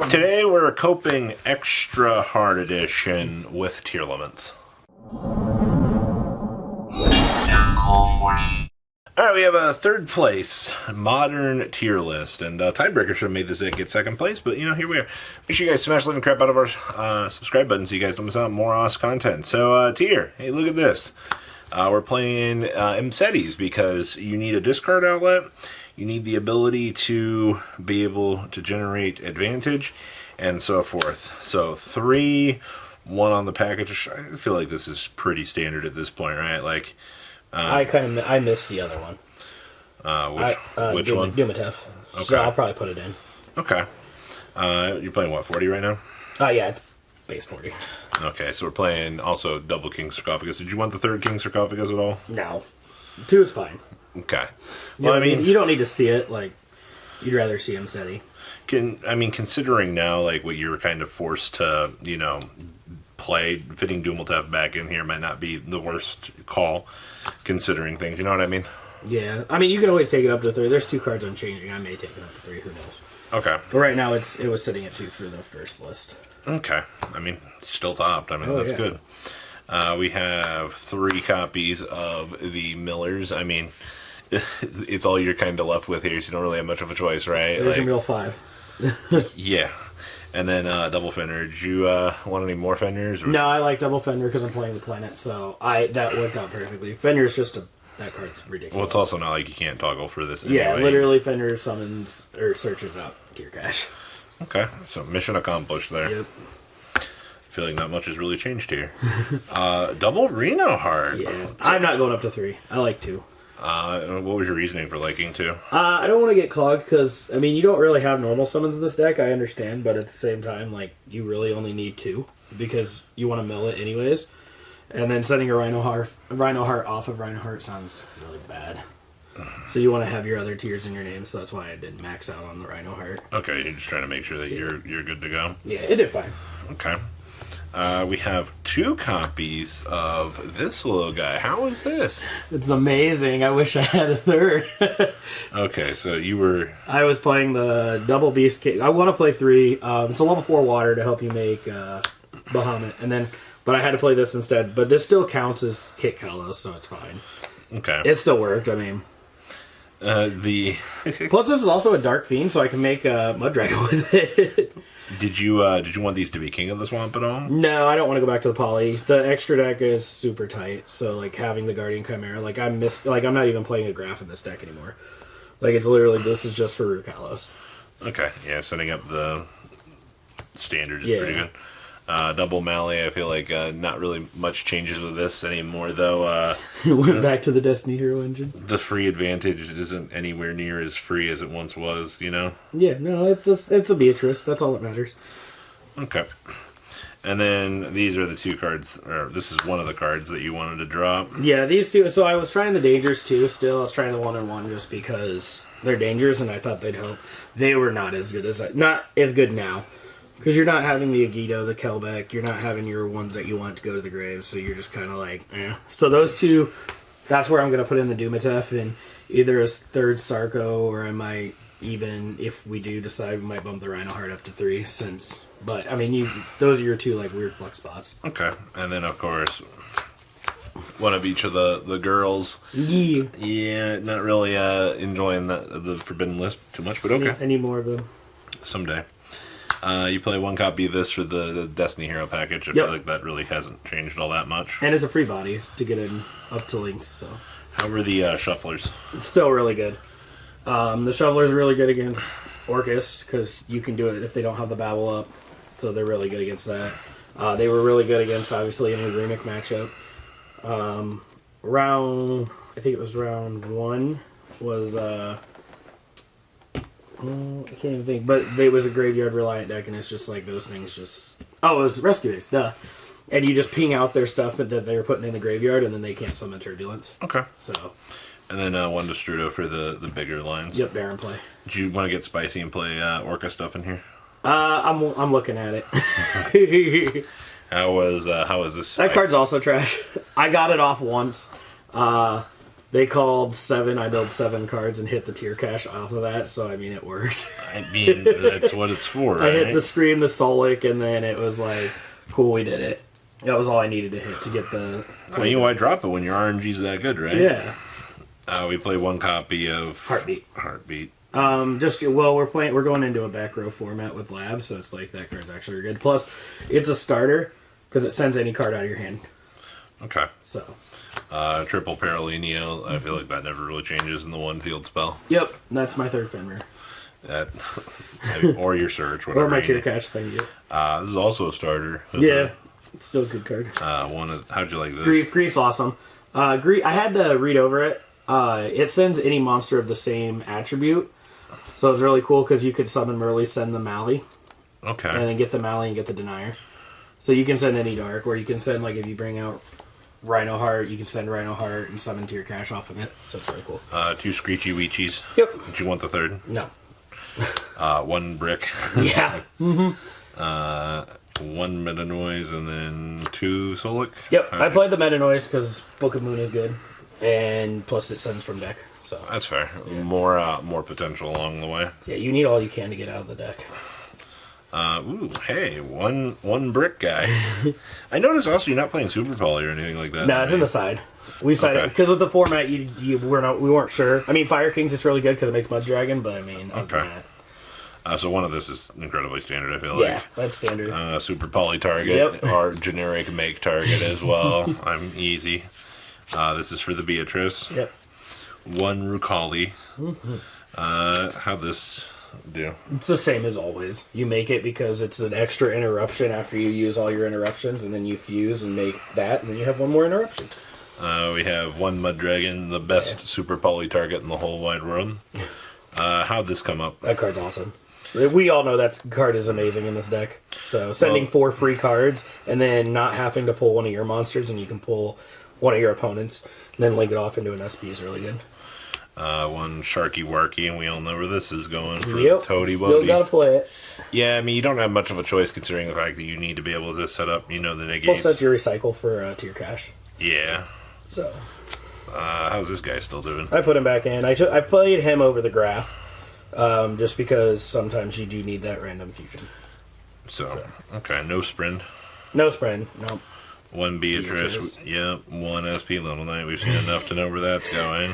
Today we're coping extra hard edition with Tearlaments. Alright, we have a third place modern tier list, and Tiebreaker should have made this deck get second place, but you know, here we are. Make sure you guys smash the living crap out of our subscribe button so you guys don't miss out on more awesome content. So, tier, hey, look at this. We're playing Mcetis because you need a discard outlet, you need the ability to be able to generate advantage, and so forth. So 3, 1 on the package. I feel like this is pretty standard at this point, right? Like, I missed the other one. Which one? Dumatef. Okay. So I'll probably put it in. Okay. You're playing what, 40 right now? Yeah, it's base 40. Okay, so we're playing also double King Sarcophagus. Did you want the third King Sarcophagus at all? No. 2 is fine. Okay. Well, I mean, you don't need to see it. Like, you'd rather see Mcetis. Considering now, like, what you're kind of forced to, you know, play, fitting Dumatef back in here might not be the worst call, considering things. You know what I mean? Yeah. I mean, you can always take it up to 3. There's 2 cards I'm changing. I may take it up to 3. Who knows? Okay. But right now, it was sitting at 2 for the first list. Okay. I mean, still topped. I mean, that's good. We have 3 copies of the Millers. I mean, it's all you're kind of left with here, so you don't really have much of a choice, right? There's a real 5. Yeah. And then double Fender. Did you want any more Fenders? Or? No, I like double Fender because I'm playing the planet, so that worked out perfectly. Fender's just that card's ridiculous. Well, it's also not like you can't toggle for this anyway. Yeah, literally Fender summons or searches out Gear Cache. Okay, so mission accomplished there. Yep. I feel like not much has really changed here. Double Reno Heart. Yeah, I'm not going up to 3. I like 2. What was your reasoning for liking 2? I don't want to get clogged because, I mean, you don't really have normal summons in this deck, I understand, but at the same time, like, you really only need 2 because you want to mill it anyways. And then sending a Rhino Heart off of Rhino Heart sounds really bad. So you want to have your other tiers in your name, so that's why I didn't max out on the Rhino Heart. Okay, you're just trying to make sure that you're good to go. Yeah, it did fine. Okay. We have 2 copies of this little guy. How is this? It's amazing. I wish I had a 3rd. Okay, so you were... I was playing the Double Beast Kit. I want to play 3. It's a level 4 water to help you make Bahamut. But I had to play this instead. But this still counts as Kit Kalos, so it's fine. Okay. It still worked, I mean. Plus, this is also a Dark Fiend, so I can make a Mud Dragon with it. Did you want these to be King of the Swamp at all? No, I don't want to go back to the poly. The extra deck is super tight, so like having the Guardian Chimera, I'm not even playing a Graph in this deck anymore. Like it's literally this is just for Rukalos. Okay, yeah, setting up the standard is pretty good. Double Mally, I feel like not really much changes with this anymore, though. It went back to the Destiny Hero engine. The free advantage isn't anywhere near as free as it once was, you know? Yeah, no, it's a Beatrice. That's all that matters. Okay. And then these are the 2 cards, or this is one of the cards that you wanted to drop. Yeah, these 2. So I was trying the Dangers too. Still, I was trying the 1-on-1 just because they're Dangers, and I thought they'd help. They were not as good now. Because you're not having the Agido, the Kelbeck, you're not having your ones that you want to go to the grave, so you're just kind of like, eh. So those 2, that's where I'm going to put in the Dumatef, and either as 3rd Sarco, or I might even, if we do decide, we might bump the Rhino Heart up to 3, but, I mean, those are your 2, like, weird flex spots. Okay, and then, of course, one of each of the girls. Yeah. Yeah, not really enjoying the Forbidden List too much, but okay. I need more of them. Someday. You play 1 copy of this for the Destiny Hero package. I feel like that really hasn't changed all that much. And it's a free body to get in up to links, so. How were the shufflers? It's still really good. The Shoveler's really good against Orcus, because you can do it if they don't have the Babble up. So they're really good against that. They were really good against, obviously, any Runic matchup. I think it was round 1, was... I can't even think, but it was a graveyard reliant deck, and it's just like those things just... Oh, it was Rescue Ace, duh. And you just ping out their stuff that they were putting in the graveyard, and then they can't summon Turbulence. Okay. So. And then 1 Destrudo for the bigger lines. Yep, Baron play. Do you want to get spicy and play Orca stuff in here? I'm looking at it. How was this? That card's also trash. I got it off once. They called 7. I built 7 cards and hit the tier cache off of that. So I mean, it worked. I mean, that's what it's for, right? I hit the Scream, the Solic, and then it was like, cool, we did it. That was all I needed to hit to get the... I mean, why drop it when your RNG's that good, right? Yeah. We play 1 copy of... Heartbeat. We're going into a back row format with Labs, so it's like that card's actually good. Plus, it's a starter, because it sends any card out of your hand. Okay. So... triple Paralineo, I feel like that never really changes in the 1 field spell. Yep, that's my 3rd Fenrir. Or your search, whatever. Or my tier cache thing, yeah. This is also a starter. Yeah, it's still a good card. How'd you like this? Grief's awesome. I had to read over it. It sends any monster of the same attribute. So it's really cool because you could summon Merly, send the Mally. Okay. And then get the Mally and get the Denier. So you can send any Dark, or you can send, like, if you bring out Rhino Heart, you can send Rhino Heart and summon to your cache off of it. So it's really cool. 2 Screechy Weechies. Yep. Did you want the 3rd? No. 1 Brick. Yeah. 1 Meta Noise, and then 2 Solic. Yep. I played the Meta Noise because Book of Moon is good. And plus it sends from deck. So that's fair. Yeah. More potential along the way. Yeah, you need all you can to get out of the deck. Hey, one brick guy. I noticed also you're not playing Super Poly or anything like that. No, it's in the side. We decided because with the format, we weren't sure. I mean, Fire Kings, it's really good because it makes Mud Dragon, but I mean, other than that. So one of this is incredibly standard. I feel like. Yeah, that's standard. Super Poly target or generic make target as well. I'm easy. This is for the Beatrice. Yep. 1 Rukali. How'd this do? It's the same as always. You make it because it's an extra interruption after you use all your interruptions, and then you fuse and make that, and then you have 1 more interruption. We have 1 Mud Dragon, the best Super Poly target in the whole wide world. How'd this come up? That card's awesome. We all know that card is amazing in this deck. So sending 4 free cards, and then not having to pull one of your monsters, and you can pull one of your opponents, and then link it off into an SP is really good. 1 Sharky Warky, and we all know where this is going for Toady Still Bodie. gotta play it. Yeah, I mean, you don't have much of a choice considering the fact that you need to be able to set up, the negates. Plus, set your recycle for tier cache. Yeah. So. How's this guy still doing? I put him back in. I played him over the graph, just because sometimes you do need that random fusion. So. Okay, no sprint. No sprint, no. 1 Beatrice. Yep, 1 SP Little Knight. We've seen enough to know where that's going.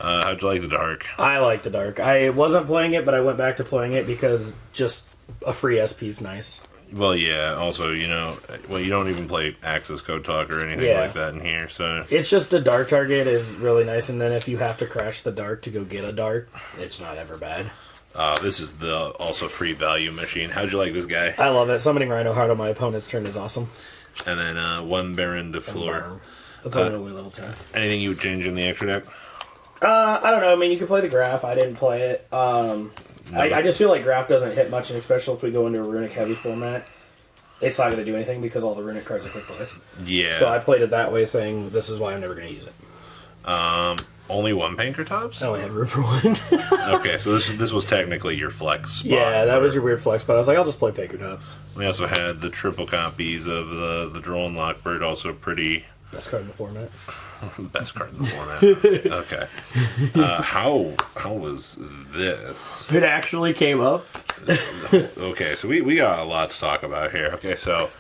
How'd you like the Dark? I like the Dark. I wasn't playing it, but I went back to playing it because just a free SP is nice. Well, yeah. Also, you don't even play Access Code Talk or anything like that in here, so... It's just a Dark target is really nice, and then if you have to crash the Dark to go get a Dark, it's not ever bad. This is the also free value machine. How'd you like this guy? I love it. Summoning Rhino Heart on my opponent's turn is awesome. And then 1 Baron de Fleur. That's only level 10. Anything you would change in the extra deck? I don't know. I mean, you can play the Graph. I didn't play it. I just feel like Graph doesn't hit much, and especially if we go into a Runic heavy format, it's not going to do anything because all the Runic cards are quick plays. Yeah. So I played it that way, saying this is why I'm never going to use it. Only 1 Pankratops? I only had room for 1. Okay, so this was technically your flex spot. Yeah, that was your weird flex spot. I was like, I'll just play Pankratops. We also had the triple copies of the Drone Lockbird, also pretty... Best card in the format. Best card in the format. Okay. How was this? It actually came up. Okay, so we got a lot to talk about here. Okay, so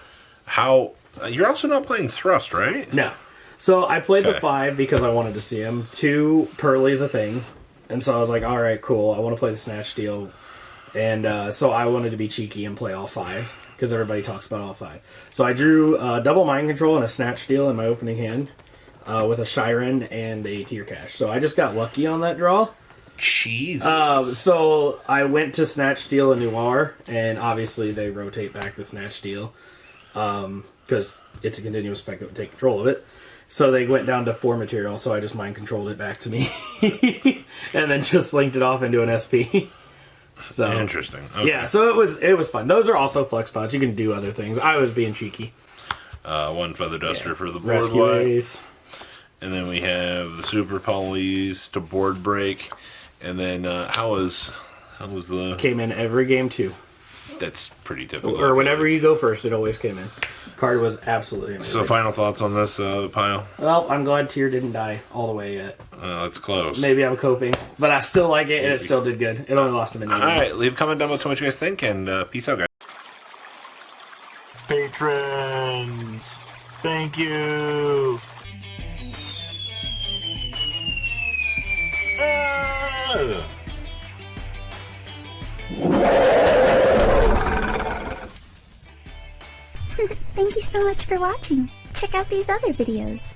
how... You're also not playing Thrust, right? No. So I played the 5 because I wanted to see him. 2, Pearly's a thing. And so I was like, alright, cool. I want to play the Snatch Deal. And so I wanted to be cheeky and play all 5. Because everybody talks about all 5. So I drew double Mind Control and a Snatch Deal in my opening hand. With a Shiren and a Tier Cache. So I just got lucky on that draw. Jesus. So I went to Snatch Steal and Noir, and obviously they rotate back the Snatch Steal because it's a continuous effect that would take control of it. So they went down to 4 material, so I just mind controlled it back to me, and then just linked it off into an SP. So interesting. Okay. Yeah, so it was fun. Those are also flex spots. You can do other things. I was being cheeky. 1 Feather Duster for the board Rescue wipe. Ace. And then we have the Super Polys to board break. And then how was the... Came in every game too. That's pretty typical. Or whenever you go first, it always came in. Card was absolutely amazing. So final thoughts on this pile? Well, I'm glad Tear didn't die all the way yet. It's close. Maybe I'm coping, but I still like it, and it still did good. It only lost a minute. Alright, leave a comment down below to what you guys think, and peace out, guys. Patrons, thank you. Thank you so much for watching. Check out these other videos.